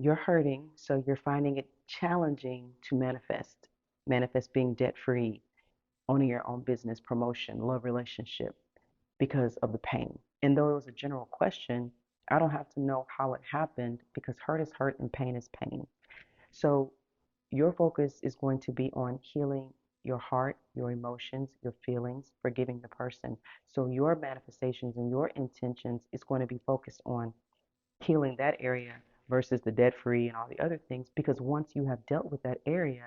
you're hurting, so you're finding it challenging to manifest. Manifest being debt free, owning your own business, promotion, love relationship because of the pain. And though it was a general question, I don't have to know how it happened because hurt is hurt and pain is pain. So your focus is going to be on healing your heart, your emotions, your feelings, forgiving the person. So your manifestations and your intentions is going to be focused on healing that area versus the debt free and all the other things. Because once you have dealt with that area,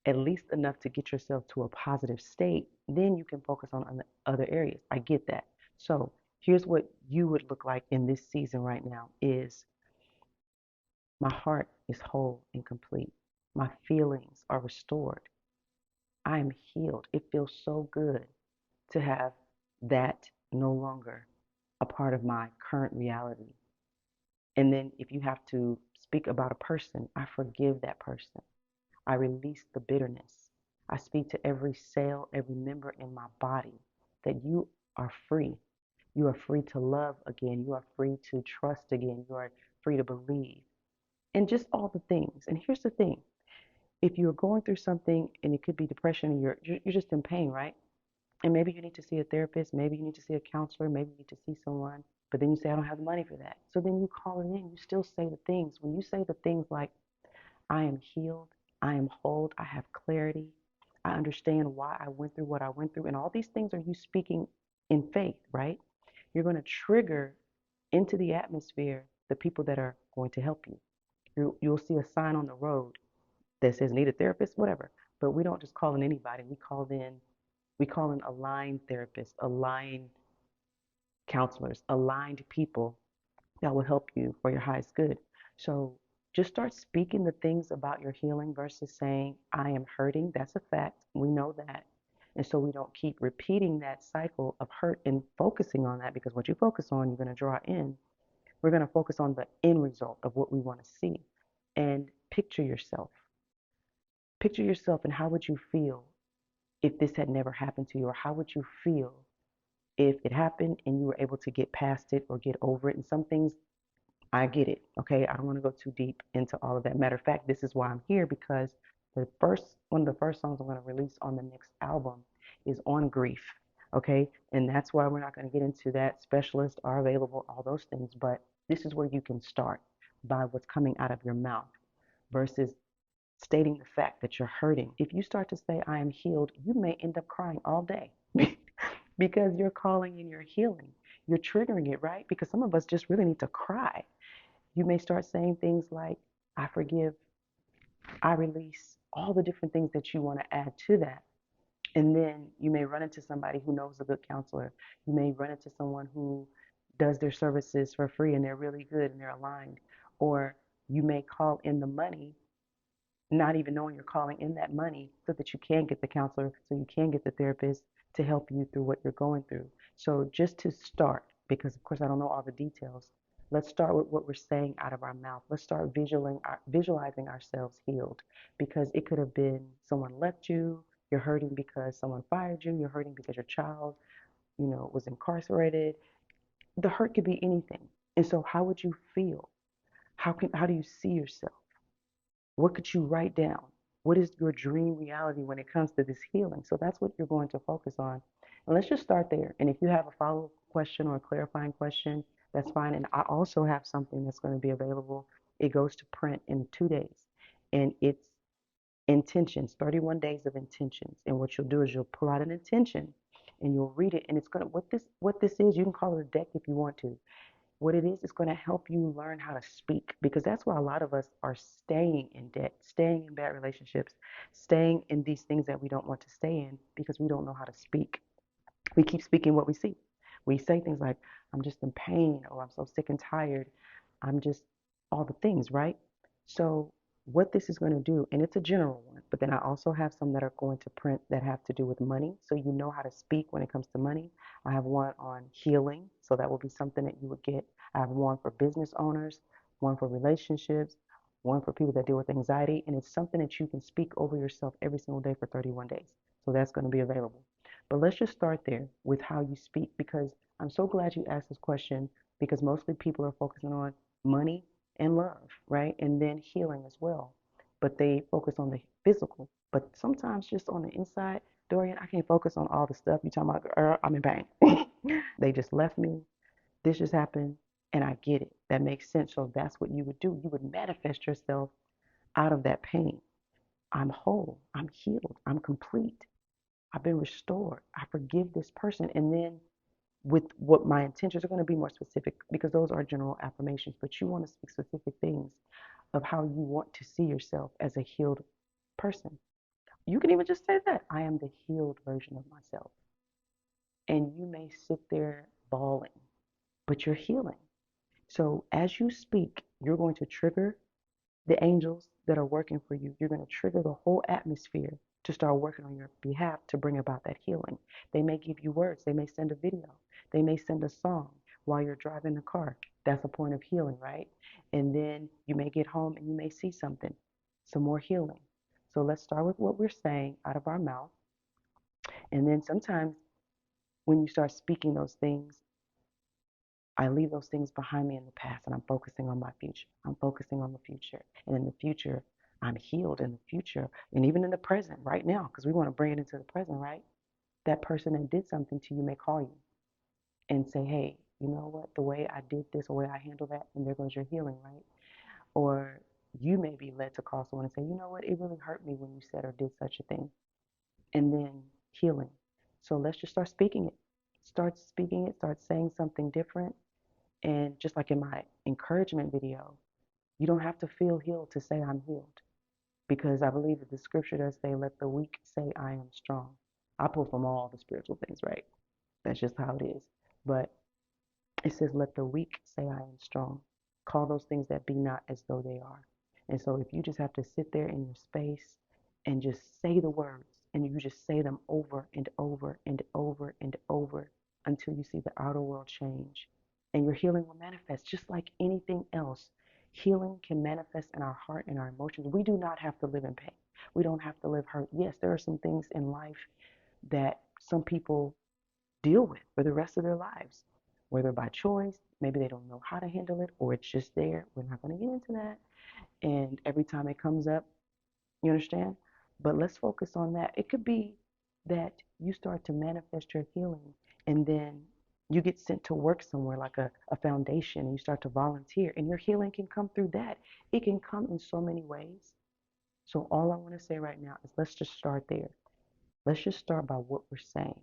at least enough to get yourself to a positive state, then you can focus on the other areas. I get that. So here's what you would look like in this season right now is my heart is whole and complete. My feelings are restored. I am healed. It feels so good to have that no longer a part of my current reality. And then if you have to speak about a person, I forgive that person. I release the bitterness. I speak to every cell, every member in my body that you are free. You are free to love again. You are free to trust again. You are free to believe. And just all the things. And here's the thing. If you're going through something and it could be depression and you're just in pain, right? And maybe you need to see a therapist, maybe you need to see a counselor, maybe you need to see someone, but then you say, I don't have the money for that. So then you call it in, you still say the things. When you say the things like, I am healed, I am whole, I have clarity, I understand why I went through what I went through, and all these things are you speaking in faith, right? You're going to trigger into the atmosphere the people that are going to help you. You'll see a sign on the road that says need a therapist, whatever. But we don't just call in anybody. We call in aligned therapists, aligned counselors, aligned people that will help you for your highest good. So just start speaking the things about your healing versus saying, I am hurting. That's a fact. We know that. And so we don't keep repeating that cycle of hurt and focusing on that because what you focus on, you're going to draw in. We're going to focus on the end result of what we want to see and picture yourself. Picture yourself and how would you feel if this had never happened to you, or how would you feel if it happened and you were able to get past it or get over it? And some things, I get it. Okay, I don't want to go too deep into all of that. Matter of fact, this is why I'm here because one of the first songs I'm going to release on the next album is on grief. Okay, and that's why we're not going to get into that. Specialists are available, all those things, but this is where you can start by what's coming out of your mouth versus stating the fact that you're hurting. If you start to say, I am healed, you may end up crying all day because you're calling in your healing. You're triggering it, right? Because some of us just really need to cry. You may start saying things like, I forgive, I release, all the different things that you want to add to that. And then you may run into somebody who knows a good counselor. You may run into someone who does their services for free and they're really good and they're aligned. Or you may call in the money not even knowing you're calling in that money so that you can get the counselor, so you can get the therapist to help you through what you're going through. So just to start, because of course I don't know all the details, let's start with what we're saying out of our mouth. Let's start visualizing ourselves healed because it could have been someone left you, you're hurting because someone fired you, you're hurting because your child, was incarcerated. The hurt could be anything. And so how would you feel? How do you see yourself? What could you write down? What is your dream reality when it comes to this healing? So that's what you're going to focus on. And let's just start there. And if you have a follow-up question or a clarifying question, that's fine. And I also have something that's going to be available. It goes to print in 2 days. And it's intentions, 31 days of intentions. And what you'll do is you'll pull out an intention and you'll read it. And it's going to, what this is, you can call it a deck if you want to. What it is going to help you learn how to speak because that's why a lot of us are staying in debt, staying in bad relationships, staying in these things that we don't want to stay in because we don't know how to speak. We keep speaking what we see. We say things like, I'm just in pain, or I'm so sick and tired. I'm just all the things, right? So, what this is going to do, and it's a general one, but then I also have some that are going to print that have to do with money. So, you know how to speak when it comes to money. I have one on healing. So, that will be something that you would get. I have one for business owners, one for relationships, one for people that deal with anxiety. And it's something that you can speak over yourself every single day for 31 days. So, that's going to be available. But let's just start there with how you speak because I'm so glad you asked this question because mostly people are focusing on money and love, right? And then healing as well. But they focus on the physical. But sometimes just on the inside, Dorian, I can't focus on all the stuff you talking about. I'm in pain. They just left me. This just happened, and I get it. That makes sense. So that's what you would do. You would manifest yourself out of that pain. I'm whole. I'm healed. I'm complete. I've been restored. I forgive this person. And then with what my intentions are going to be more specific because those are general affirmations, but you want to speak specific things of how you want to see yourself as a healed person. You can even just say that I am the healed version of myself. And you may sit there bawling, but you're healing. So as you speak, you're going to trigger the angels that are working for you. You're going to trigger the whole atmosphere to start working on your behalf to bring about that healing. They may give you words. They may send a video. They may send a song while you're driving the car. That's a point of healing, right? And then you may get home and you may see something, some more healing. So let's start with what we're saying out of our mouth. And then sometimes when you start speaking those things, I leave those things behind me in the past and I'm focusing on my future. I'm focusing on the future. And in the future, I'm healed in the future and even in the present right now, because we want to bring it into the present, right? That person that did something to you may call you and say, hey, you know what? The way I did this, the way I handled that, and there goes your healing, right? Or you may be led to call someone and say, you know what? It really hurt me when you said or did such a thing. And then healing. So let's just start speaking it. Start speaking it, start saying something different. And just like in my encouragement video, you don't have to feel healed to say I'm healed. Because I believe that the scripture does say, let the weak say I am strong. I pull from all the spiritual things, right? That's just how it is. But it says, let the weak say I am strong. Call those things that be not as though they are. And so if you just have to sit there in your space and just say the words, and you just say them over and over and over and over until you see the outer world change, and your healing will manifest just like anything else. Healing can manifest in our heart and our emotions. We do not have to live in pain. We don't have to live hurt. Yes, there are some things in life that some people deal with for the rest of their lives, whether by choice, maybe they don't know how to handle it, or it's just there. We're not going to get into that. And every time it comes up, you understand? But let's focus on that. It could be that you start to manifest your healing and then you get sent to work somewhere like a foundation and you start to volunteer and your healing can come through that. It can come in so many ways. So all I want to say right now is let's just start there. Let's just start by what we're saying,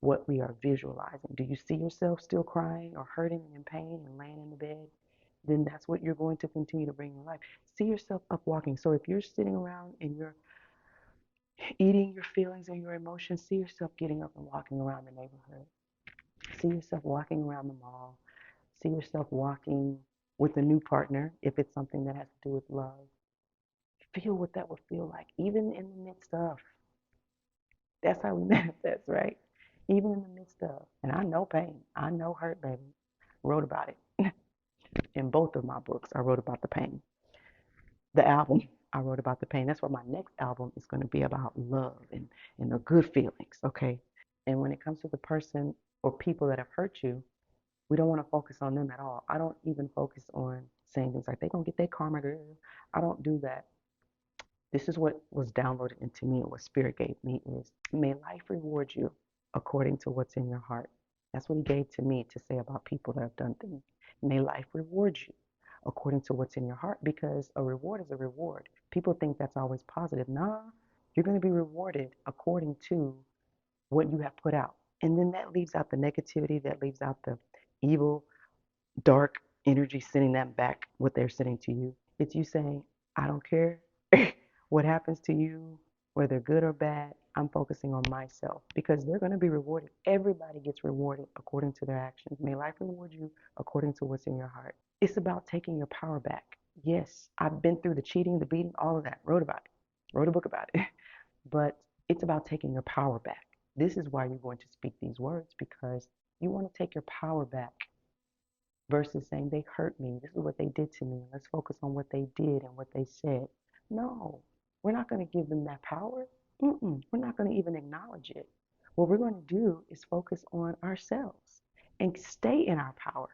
what we are visualizing. Do you see yourself still crying or hurting and in pain and laying in the bed? Then that's what you're going to continue to bring in your life. See yourself up walking. So if you're sitting around and you're eating your feelings and your emotions, see yourself getting up and walking around the neighborhood. See yourself walking around the mall. See yourself walking with a new partner if it's something that has to do with love. Feel what that would feel like, even in the midst of. That's how we manifest, right? Even in the midst of. And I know pain. I know hurt, baby. Wrote about it. In both of my books, I wrote about the pain. The album, I wrote about the pain. That's why my next album is going to be about love and the good feelings, okay? And when it comes to the person or people that have hurt you, we don't want to focus on them at all. I don't even focus on saying things like, they're going to get their karma, girl. I don't do that. This is what was downloaded into me and what Spirit gave me is, may life reward you according to what's in your heart. That's what he gave to me to say about people that have done things. May life reward you according to what's in your heart, because a reward is a reward. People think that's always positive. Nah, you're going to be rewarded according to what you have put out. And then that leaves out the negativity, that leaves out the evil, dark energy sending that back, what they're sending to you. It's you saying, I don't care what happens to you, whether good or bad, I'm focusing on myself because they're going to be rewarded. Everybody gets rewarded according to their actions. May life reward you according to what's in your heart. It's about taking your power back. Yes, I've been through the cheating, the beating, all of that, wrote about it, wrote a book about it. But it's about taking your power back. This is why you're going to speak these words, because you want to take your power back versus saying they hurt me. This is what they did to me. Let's focus on what they did and what they said. No, we're not going to give them that power. We're not going to even acknowledge it. What we're going to do is focus on ourselves and stay in our power.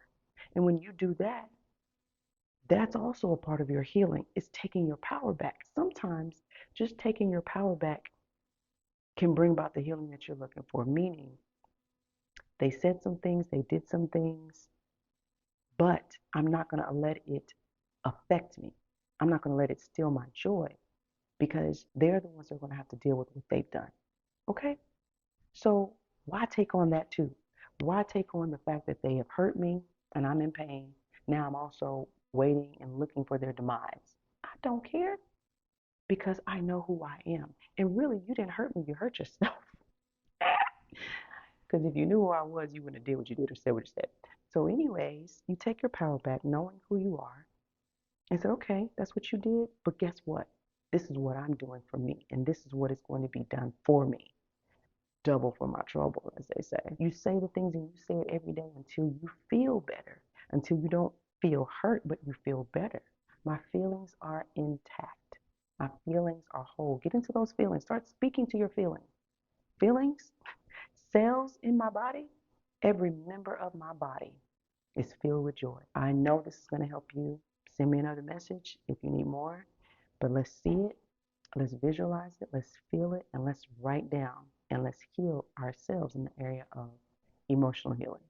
And when you do that, That's also a part of your healing. It's taking your power back. Sometimes just taking your power back can bring about the healing that you're looking for, meaning they said some things, they did some things, but I'm not going to let it affect me. I'm not going to let it steal my joy because they're the ones that are going to have to deal with what they've done. Okay? So why take on that too? Why take on the fact that they have hurt me and I'm in pain? Now I'm also waiting and looking for their demise. I don't care because I know who I am. And really, you didn't hurt me, you hurt yourself. Because if you knew who I was, you wouldn't have did what you did or said what you said. So, anyways, you take your power back, knowing who you are, and said, okay, that's what you did. But guess what? This is what I'm doing for me, and this is what is going to be done for me. Double for my trouble, as they say. You say the things and you say it every day until you feel better, until you don't feel hurt, but you feel better. My feelings are intact. My feelings are whole. Get into those feelings. Start speaking to your feelings. Feelings, cells in my body, every member of my body is filled with joy. I know this is going to help you. Send me another message if you need more. But let's see it, let's visualize it, let's feel it, and let's write down and let's heal ourselves in the area of emotional healing.